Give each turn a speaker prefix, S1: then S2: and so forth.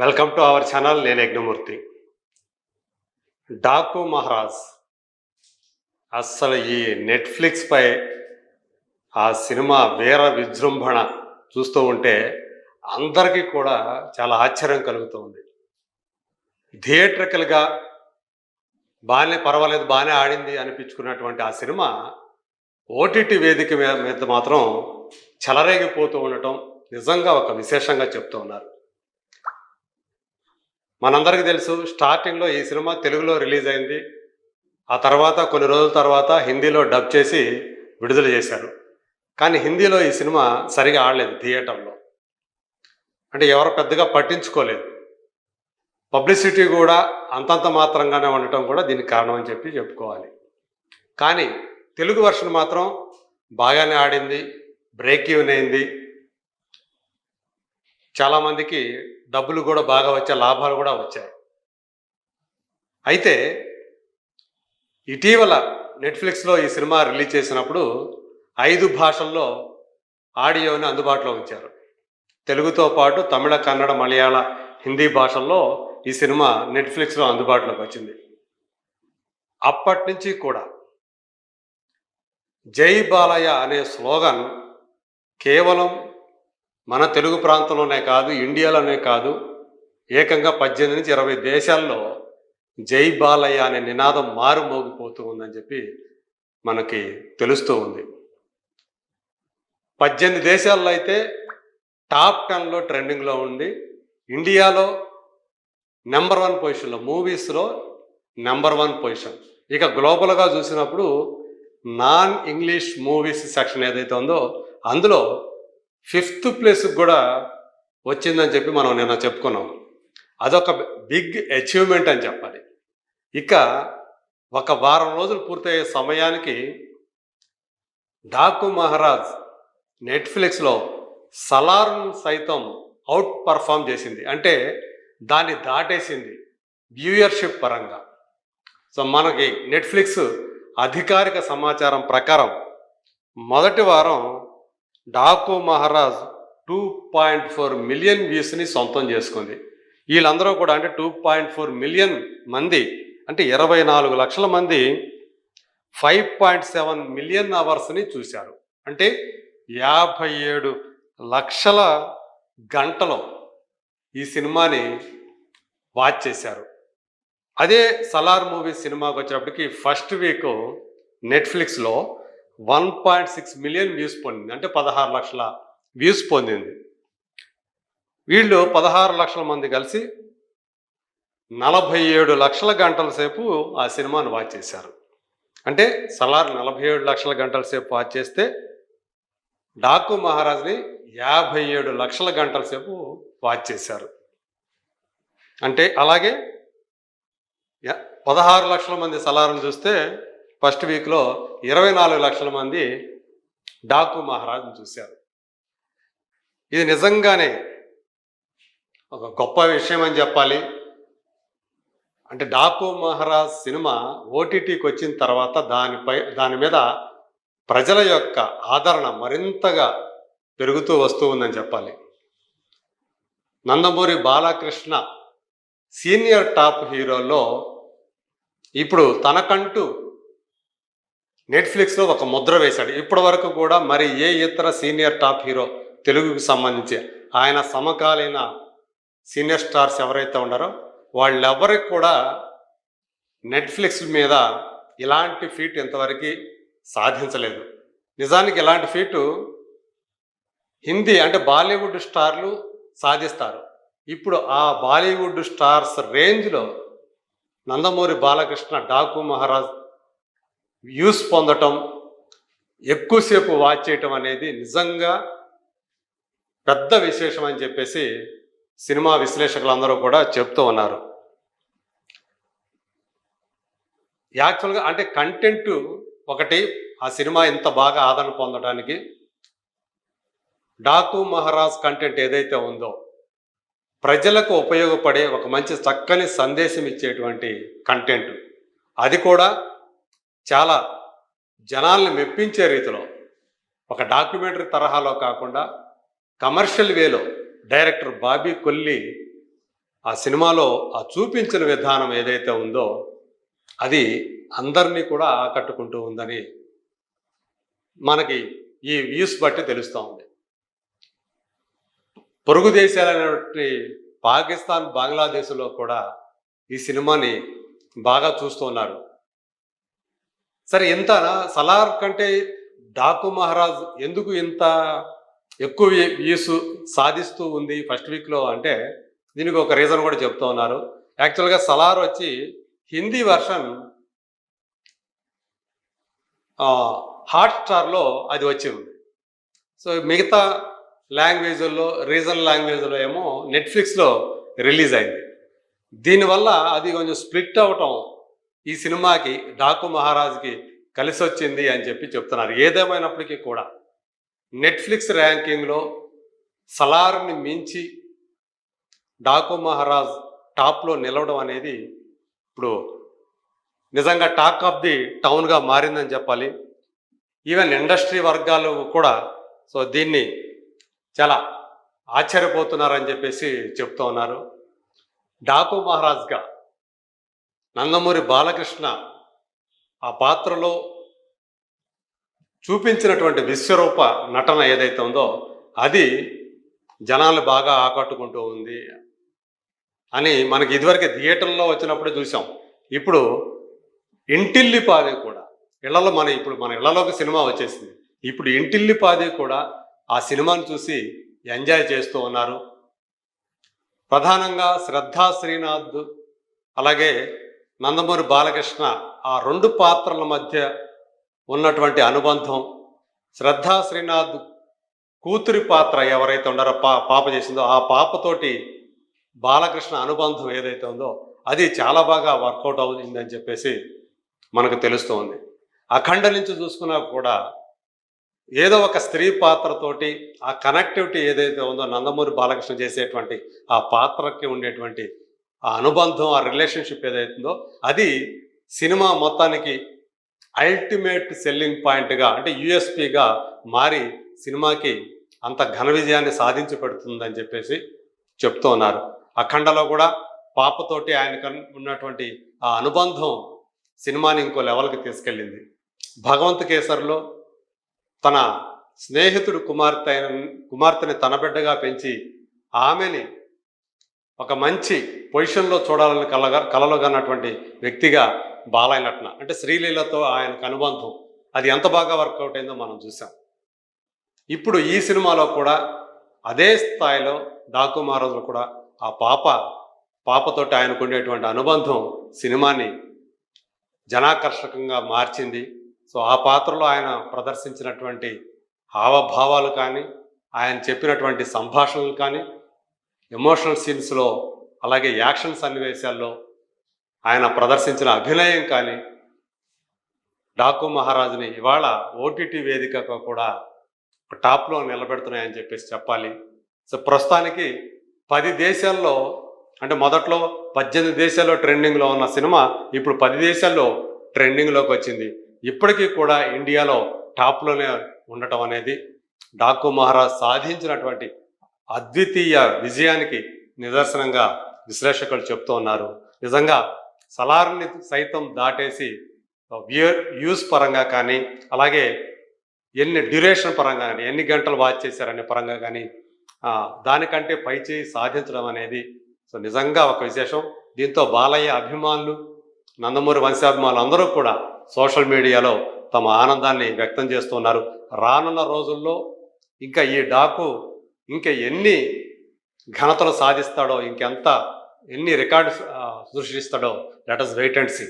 S1: Welcome to our channel. నేను యజ్ఞమూర్తి. డాకు మహారాజ్ అస్సలు ఈ నెట్ఫ్లిక్స్ పై ఆ సినిమా వీర విజృంభణ చూస్తూ ఉంటే అందరికీ కూడా చాలా ఆశ్చర్యం కలుగుతూ ఉంది. థియేట్రికల్గా బాగానే పర్వాలేదు, బాగానే ఆడింది అనిపించుకున్నటువంటి ఆ సినిమా ఓటీటీ వేదిక మీద మాత్రం చెలరేగిపోతూ ఉండటం నిజంగా ఒక విశేషంగా చెప్తూ ఉన్నారు. మనందరికీ తెలుసు, స్టార్టింగ్లో ఈ సినిమా తెలుగులో రిలీజ్ అయింది. ఆ తర్వాత కొన్ని రోజుల తర్వాత హిందీలో డబ్ చేసి విడుదల చేశారు. కానీ హిందీలో ఈ సినిమా సరిగా ఆడలేదు థియేటర్లో. అంటే ఎవరు పెద్దగా పట్టించుకోలేదు. పబ్లిసిటీ కూడా అంతంత మాత్రంగానే ఉండటం కూడా దీనికి కారణం అని చెప్పుకోవాలి. కానీ తెలుగు వర్షన్ మాత్రం బాగానే ఆడింది, బ్రేక్ ఈవెన్ అయింది. చాలామందికి డబ్బులు కూడా బాగా వచ్చాయి, లాభాలు కూడా వచ్చాయి. అయితే ఇటీవల నెట్ఫ్లిక్స్లో ఈ సినిమా రిలీజ్ చేసినప్పుడు 5 భాషల్లో ఆడియోని అందుబాటులో ఉంచారు. తెలుగుతో పాటు తమిళ, కన్నడ, మలయాళ, హిందీ భాషల్లో ఈ సినిమా నెట్ఫ్లిక్స్లో అందుబాటులోకి వచ్చింది. అప్పటి నుంచి కూడా జై బాలయ్య అనే స్లోగన్ కేవలం మన తెలుగు ప్రాంతంలోనే కాదు, ఇండియాలోనే కాదు, ఏకంగా 18 నుంచి 20 దేశాల్లో జై బాలయ్య అనే నినాదం మారుమోగిపోతూ ఉందని చెప్పి మనకి తెలుస్తూ ఉంది. 18 దేశాల్లో అయితే టాప్ 10లో ట్రెండింగ్లో ఉంది. ఇండియాలో నెంబర్ 1 పొజిషన్లో, మూవీస్లో నెంబర్ 1 పొజిషన్. ఇక గ్లోబల్గా చూసినప్పుడు నాన్ ఇంగ్లీష్ మూవీస్ సెక్షన్ ఏదైతే ఉందో అందులో 5th ప్లేస్కి కూడా వచ్చిందని చెప్పి మనం నిన్న చెప్పుకున్నాం. అదొక బిగ్ అచీవ్మెంట్ అని చెప్పాలి. ఇక ఒక వారం రోజులు పూర్తయ్యే సమయానికి డాకు మహారాజ్ నెట్ఫ్లిక్స్లో సలార్ను సైతం అవుట్ పర్ఫామ్ చేసింది. అంటే దాన్ని దాటేసింది వ్యూయర్షిప్ పరంగా. సో మనకి నెట్ఫ్లిక్స్ అధికారిక సమాచారం ప్రకారం మొదటి వారం డాకు మహారాజ్ 2.4 మిలియన్ వ్యూస్ని సొంతం చేసుకుంది. వీళ్ళందరూ కూడా అంటే 2.4 మిలియన్ మంది, అంటే 24 లక్షల మంది 5.7 మిలియన్ అవర్స్ని చూశారు. అంటే 57 లక్షల గంటలు ఈ సినిమాని వాచ్ చేశారు. అదే సలార్ మూవీ సినిమాకి వచ్చేటప్పటికి ఫస్ట్ వీక్ నెట్ఫ్లిక్స్లో 1.6 మిలియన్ వ్యూస్ పొందింది. అంటే 16 లక్షల వ్యూస్ పొందింది. వీళ్ళు 16 లక్షల మంది కలిసి 47 లక్షల గంటల సేపు ఆ సినిమాను వాచ్ చేశారు. అంటే సలార్ 47 లక్షల గంటల సేపు వాచ్ చేస్తే డాకు మహారాజ్ని 57 లక్షల గంటల సేపు వాచ్ చేశారు. అంటే అలాగే 16 లక్షల మంది సలార్ను చూస్తే ఫస్ట్ వీక్లో 24 లక్షల మంది డాకు మహారాజ్ని చూశారు. ఇది నిజంగానే ఒక గొప్ప విషయం అని చెప్పాలి. అంటే డాకు మహారాజ్ సినిమా ఓటీటీకి వచ్చిన తర్వాత దాని మీద ప్రజల యొక్క ఆదరణ మరింతగా పెరుగుతూ వస్తూ ఉందని చెప్పాలి. నందమూరి బాలకృష్ణ సీనియర్ టాప్ హీరోలో ఇప్పుడు తనకంటూ నెట్ఫ్లిక్స్లో ఒక ముద్ర వేశాడు. ఇప్పటి వరకు కూడా మరి ఏ ఇతర సీనియర్ టాప్ హీరో తెలుగుకి సంబంధించి ఆయన సమకాలీన సీనియర్ స్టార్స్ ఎవరైతే ఉన్నారో వాళ్ళెవరికి కూడా నెట్ఫ్లిక్స్ మీద ఇలాంటి ఫీట్ ఇంతవరకు సాధించలేదు. నిజానికి ఇలాంటి ఫీటు హిందీ అంటే బాలీవుడ్ స్టార్లు సాధిస్తారు. ఇప్పుడు ఆ బాలీవుడ్ స్టార్స్ రేంజ్లో నందమూరి బాలకృష్ణ డాకు మహారాజ్ వ్యూస్ పొందటం, ఎక్కువసేపు వాచ్ చేయటం అనేది నిజంగా పెద్ద విశేషం అని చెప్పేసి సినిమా విశ్లేషకులందరూ కూడా చెప్తూ ఉన్నారు. యాక్చువల్గా అంటే కంటెంట్ ఒకటి, ఆ సినిమా ఇంత బాగా ఆదరణ పొందడానికి డాకు మహారాజ్ కంటెంట్ ఏదైతే ఉందో ప్రజలకు ఉపయోగపడే ఒక మంచి చక్కని సందేశం ఇచ్చేటువంటి కంటెంట్, అది కూడా చాలా జనాల్ని మెప్పించే రీతిలో ఒక డాక్యుమెంటరీ తరహాలో కాకుండా కమర్షియల్ వేలో డైరెక్టర్ బాబీ కొల్లి ఆ సినిమాలో ఆ చూపించిన విధానం ఏదైతే ఉందో అది అందరినీ కూడా ఆకట్టుకుంటూ ఉందని మనకి ఈ వ్యూస్ బట్టి తెలుస్తూ ఉంది. పొరుగు దేశాలైనటువంటి పాకిస్తాన్, బంగ్లాదేశ్లో కూడా ఈ సినిమాని బాగా చూస్తూ ఉన్నారు. సరే, ఇంత సలార్ కంటే డాకు మహారాజ్ ఎందుకు ఇంత ఎక్కువ వ్యూస్ సాధిస్తూ ఉంది ఫస్ట్ వీక్లో అంటే దీనికి ఒక రీజన్ కూడా చెప్తూ ఉన్నారు. యాక్చువల్గా సలార్ వచ్చి హిందీ వర్షన్ హాట్‌స్టార్‌లో అది వచ్చి ఉంది. సో మిగతా లాంగ్వేజ్ల్లో, రీజనల్ లాంగ్వేజ్లో ఏమో నెట్‌ఫ్లిక్స్‌లో రిలీజ్ అయింది. దీనివల్ల అది కొంచెం స్ప్లిట్ అవటం ఈ సినిమాకి, డాకు మహారాజ్కి కలిసి వచ్చింది అని చెప్పి చెప్తున్నారు. ఏదేమైనప్పటికీ కూడా నెట్‌ఫ్లిక్స్ ర్యాంకింగ్లో సలార్ని మించి డాకు మహారాజ్ టాప్లో నిలవడం అనేది ఇప్పుడు నిజంగా టాక్ ఆఫ్ ది టౌన్గా మారిందని చెప్పాలి. ఈవెన్ ఇండస్ట్రీ వర్గాలు కూడా సో దీన్ని చాలా ఆశ్చర్యపోతున్నారని చెప్పేసి చెప్తూ ఉన్నారు. డాకు మహారాజ్గా నందమూరి బాలకృష్ణ ఆ పాత్రలో చూపించినటువంటి విశ్వరూప నటన ఏదైతే ఉందో అది జనాలు బాగా ఆకట్టుకుంటూ ఉంది అని మనకి ఇదివరకే థియేటర్లో వచ్చినప్పుడే చూసాం. ఇప్పుడు ఇంటిల్లిపాది కూడా ఇళ్లలో మన ఇళ్లలోకి సినిమా వచ్చేసింది. ఇప్పుడు ఇంటిల్లిపాది కూడా ఆ సినిమాను చూసి ఎంజాయ్ చేస్తూ ఉన్నారు. ప్రధానంగా శ్రద్ధా శ్రీనాథ్ అలాగే నందమూరి బాలకృష్ణ ఆ రెండు పాత్రల మధ్య ఉన్నటువంటి అనుబంధం, శ్రద్ధా శ్రీనాథ్ కూతురి పాత్ర ఎవరైతే ఉన్నారో పాప చేసిందో ఆ పాపతోటి బాలకృష్ణ అనుబంధం ఏదైతే ఉందో అది చాలా బాగా వర్కౌట్ అవుతుందని చెప్పేసి మనకు తెలుస్తూ ఉంది. అఖండ నుంచి చూసుకున్నా కూడా ఏదో ఒక స్త్రీ పాత్రతోటి ఆ కనెక్టివిటీ ఏదైతే ఉందో నందమూరి బాలకృష్ణ చేసేటువంటి ఆ పాత్రకి ఉండేటువంటి ఆ అనుబంధం, ఆ రిలేషన్షిప్ ఏదైతుందో అది సినిమా మొత్తానికి అల్టిమేట్ సెల్లింగ్ పాయింట్గా అంటే యూఎస్పీగా మారి సినిమాకి అంత ఘన విజయాన్ని సాధించి పెడుతుందని చెప్పేసి చెప్తూ ఉన్నారు. అఖండలో కూడా పాపతోటి ఆయనకు ఉన్నటువంటి ఆ అనుబంధం సినిమాని ఇంకో లెవెల్కి తీసుకెళ్ళింది. భగవంత్ కేసర్లో తన స్నేహితుడు కుమార్తెని తన బిడ్డగా పెంచి ఆమెని ఒక మంచి పొజిషన్లో చూడాలని కలలో కన్నటువంటి వ్యక్తిగా బాలయ్య నటన అంటే శ్రీలీలతో ఆయనకు అనుబంధం అది ఎంత బాగా వర్కౌట్ అయిందో మనం చూసాం. ఇప్పుడు ఈ సినిమాలో కూడా అదే స్థాయిలో డాకు మహారాజులో కూడా ఆ పాపతోటి ఆయనకు ఉండేటువంటి అనుబంధం సినిమాని జనాకర్షకంగా మార్చింది. సో ఆ పాత్రలో ఆయన ప్రదర్శించినటువంటి హావభావాలు కానీ, ఆయన చెప్పినటువంటి సంభాషణలు కానీ, ఎమోషనల్ సీన్స్లో అలాగే యాక్షన్ సన్నివేశాల్లో ఆయన ప్రదర్శించిన అభినయం కానీ డాకు మహారాజుని ఇవాళ ఓటీటీ వేదికగా కూడా టాప్లో నిలబెడుతున్నాయని చెప్పేసి చెప్పాలి. సో ప్రస్తుతానికి 10 దేశాల్లో అంటే మొదట్లో 18 దేశాల్లో ట్రెండింగ్లో ఉన్న సినిమా ఇప్పుడు 10 దేశాల్లో ట్రెండింగ్లోకి వచ్చింది. ఇప్పటికీ కూడా ఇండియాలో టాప్లోనే ఉండటం అనేది డాకు మహారాజ్ సాధించినటువంటి అద్వితీయ విజయానికి నిదర్శనంగా విశ్లేషకులు చెప్తూ ఉన్నారు. నిజంగా సలార్ని సైతం దాటేసి వ్యూస్ పరంగా కానీ అలాగే ఎన్ని డ్యూరేషన్ పరంగా కానీ ఎన్ని గంటలు వాచ్ చేశారనే పరంగా కానీ దానికంటే పైచేయి సాధించడం అనేది సో నిజంగా ఒక విశేషం. దీంతో బాలయ్య అభిమానులు, నందమూరి వంశాభిమానులు అందరూ కూడా సోషల్ మీడియాలో తమ ఆనందాన్ని వ్యక్తం చేస్తున్నారు. రానున్న రోజుల్లో ఇంకా ఈ డాకు ఇంకా ఎన్ని ఘనతలు సాధిస్తాడో, ఎన్ని రికార్డ్స్ సృష్టిస్తాడో let us wait and see.